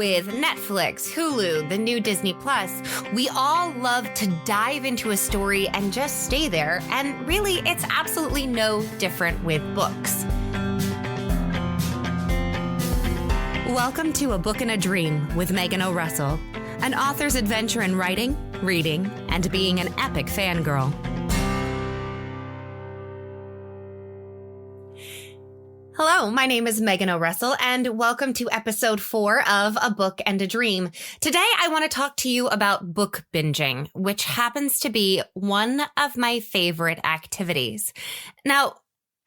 with Netflix, Hulu, the new Disney Plus, we all love to dive into a story and just stay there. And really, it's absolutely no different with books. Welcome to A Book and a Dream with Megan O'Russell, an author's adventure in writing, reading, and being an epic fangirl. Hello, my name is Megan O'Russell, and welcome to episode 4 of A Book and a Dream. Today, I want to talk to you about book binging, which happens to be one of my favorite activities. Now,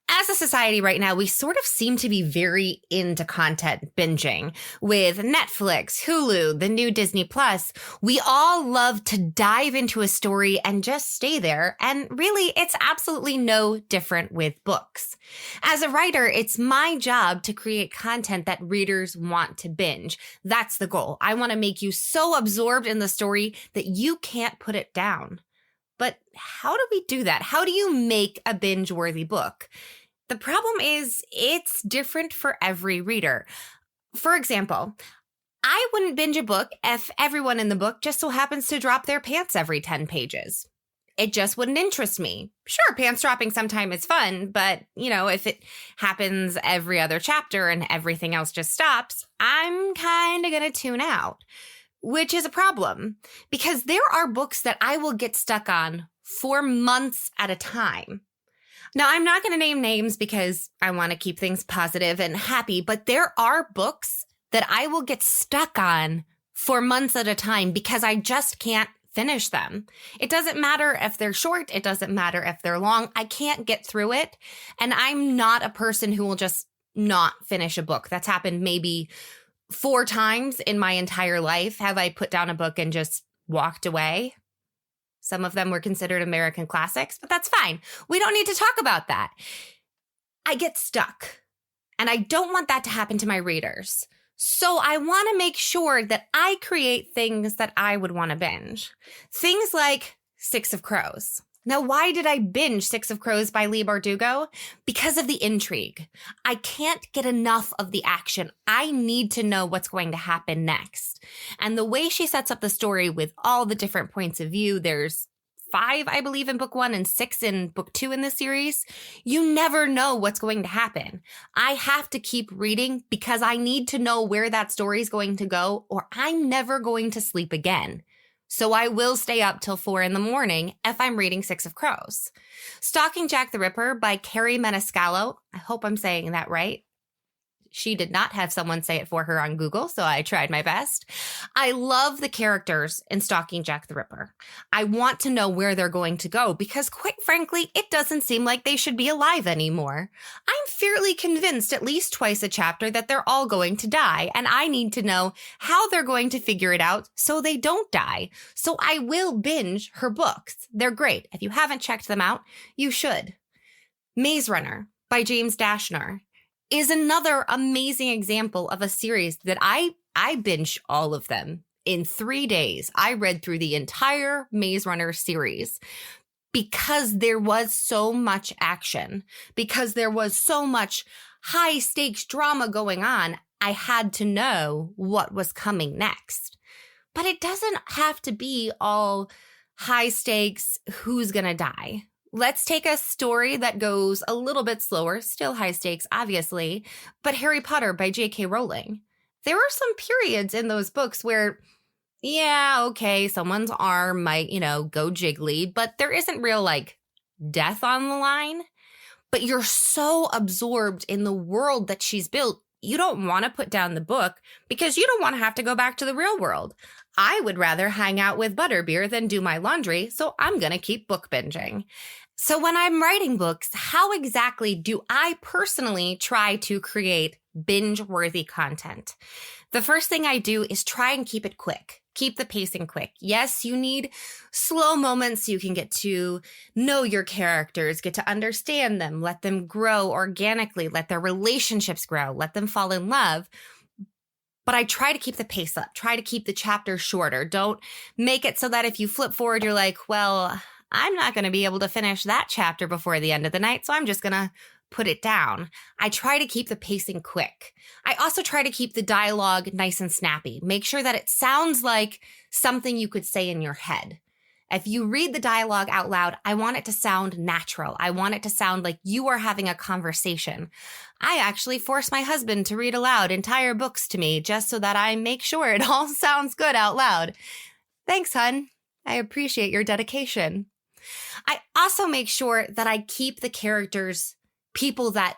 as a society right now, we sort of seem to be very into content binging. With Netflix, Hulu, the new Disney Plus, we all love to dive into a story and just stay there. And really, it's absolutely no different with books. As a writer, it's my job to create content that readers want to binge. That's the goal. I want to make you so absorbed in the story that you can't put it down. But how do we do that? How do you make a binge-worthy book? The problem is it's different for every reader. For example, I wouldn't binge a book if everyone in the book just so happens to drop their pants every 10 pages. It just wouldn't interest me. Sure, pants dropping sometime is fun, but, if it happens every other chapter and everything else just stops, I'm kind of going to tune out. Which is a problem, because there are books that I will get stuck on for months at a time. Now, I'm not going to name names because I want to keep things positive and happy, but there are books that I will get stuck on for months at a time because I just can't finish them. It doesn't matter if they're short. It doesn't matter if they're long. I can't get through it. And I'm not a person who will just not finish a book. That's happened maybe 4 times in my entire life have I put down a book and just walked away. Some of them were considered American classics, but that's fine. We don't need to talk about that. I get stuck, and I don't want that to happen to my readers. So I want to make sure that I create things that I would want to binge. Things like Six of Crows. Now, why did I binge Six of Crows by Leigh Bardugo? Because of the intrigue. I can't get enough of the action. I need to know what's going to happen next. And the way she sets up the story with all the different points of view, there's 5, I believe, in book 1 and 6 in book 2 in this series. You never know what's going to happen. I have to keep reading because I need to know where that story is going to go, or I'm never going to sleep again. So I will stay up till 4 a.m. if I'm reading Six of Crows. Stalking Jack the Ripper by Carrie Maniscalco. I hope I'm saying that right. She did not have someone say it for her on Google, so I tried my best. I love the characters in Stalking Jack the Ripper. I want to know where they're going to go because, quite frankly, it doesn't seem like they should be alive anymore. I'm fairly convinced at least twice a chapter that they're all going to die, and I need to know how they're going to figure it out so they don't die. So I will binge her books. They're great. If you haven't checked them out, you should. Maze Runner by James Dashner is another amazing example of a series that I binged all of them in 3 days. I read through the entire Maze Runner series because there was so much action, because there was so much high stakes drama going on. I had to know what was coming next. But it doesn't have to be all high stakes, who's going to die. Let's take a story that goes a little bit slower, still high stakes, obviously, but Harry Potter by J.K. Rowling. There are some periods in those books where, someone's arm might, go jiggly, but there isn't real, death on the line. But you're so absorbed in the world that she's built, you don't want to put down the book because you don't want to have to go back to the real world. I would rather hang out with Butterbeer than do my laundry, so I'm going to keep book binging. So when I'm writing books, how exactly do I personally try to create binge-worthy content? The first thing I do is try and keep it quick. Keep the pacing quick. Yes, you need slow moments so you can get to know your characters, get to understand them, let them grow organically, let their relationships grow, let them fall in love. But I try to keep the pace up, try to keep the chapters shorter. Don't make it so that if you flip forward, you're like, well, I'm not going to be able to finish that chapter before the end of the night, so I'm just going to put it down. I try to keep the pacing quick. I also try to keep the dialogue nice and snappy. Make sure that it sounds like something you could say in your head. If you read the dialogue out loud, I want it to sound natural. I want it to sound like you are having a conversation. I actually force my husband to read aloud entire books to me just so that I make sure it all sounds good out loud. Thanks, hun. I appreciate your dedication. I also make sure that I keep the characters people that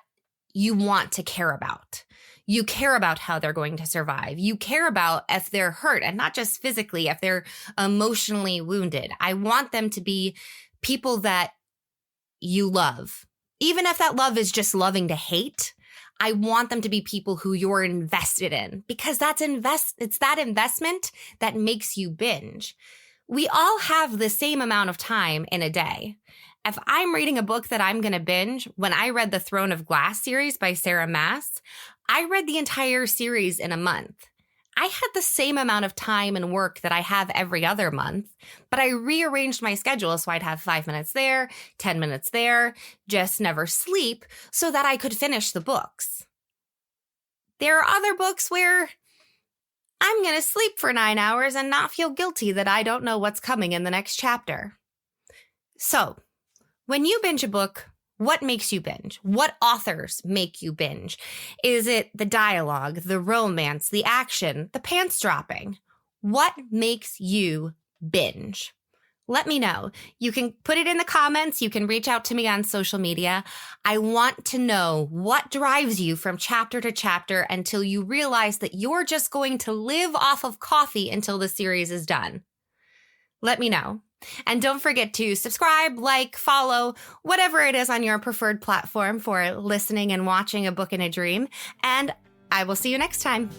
you want to care about. You care about how they're going to survive. You care about if they're hurt, and not just physically, if they're emotionally wounded. I want them to be people that you love. Even if that love is just loving to hate, I want them to be people who you're invested in, because it's that investment that makes you binge. We all have the same amount of time in a day. If I'm reading a book that I'm going to binge, when I read the Throne of Glass series by Sarah Maas, I read the entire series in a month. I had the same amount of time and work that I have every other month, but I rearranged my schedule so I'd have 5 minutes there, 10 minutes there, just never sleep, so that I could finish the books. There are other books where I'm going to sleep for 9 hours and not feel guilty that I don't know what's coming in the next chapter. So, when you binge a book, what makes you binge? What authors make you binge? Is it the dialogue, the romance, the action, the pants dropping? What makes you binge? Let me know. You can put it in the comments. You can reach out to me on social media. I want to know what drives you from chapter to chapter until you realize that you're just going to live off of coffee until the series is done. Let me know. And don't forget to subscribe, like, follow, whatever it is on your preferred platform for listening and watching A Book and a Dream. And I will see you next time.